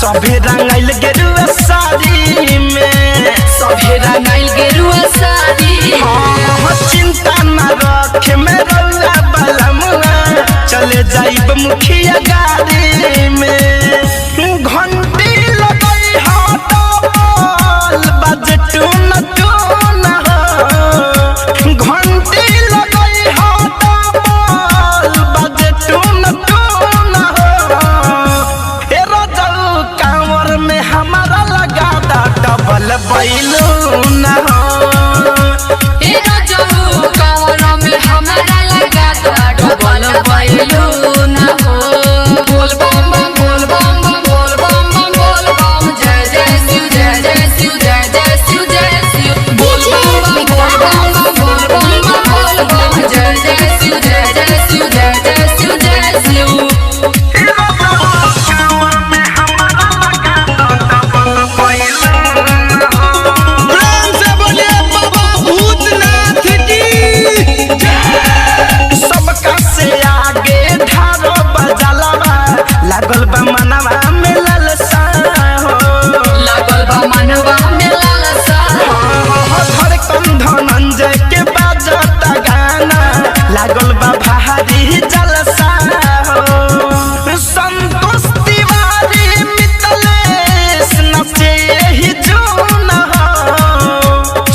सभे रंगाइल गेरुआ साड़ी में, सभे रंगाइल गेरुआ साड़ी। हाँ चिंता न रखे में रउआ बलमुआ, चले जाइब मुखिया गाड़ी में। घंटी लगई हो डबल बाजे टून टून हो, घंटी लगई हो डबल बाजे टून टून हो। ए रजऊ कांवर में हमारा लगा दा डबल बैलून हो। ए रजऊ कांवर में हमारा लगा दा डबल बैलून हो। बोल बम बम बोल बम बम बोल बम बम बोल बम, जय जय शिव जय जय शिव जय जय शिव जय शिव। बोल बम बम बोल बम बम बोल बम बम, जय जय शिव जय जय शिव जय जय शिव जय शिव। लागल बा मनवा में लालसा हो, लागल बा मनवा में लालसा। धड़कन धनंजय के बाजता गाना, लागल बा भारी जलसा हो। संतोष तिवारी मितलेश नचे ही जून हो,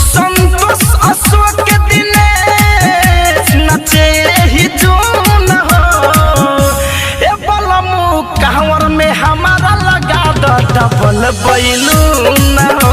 संतोष अशोक दिनेश नचे ही जून हो। ए बलमु कांवर में हमारा लगा द डबल बैलून हो।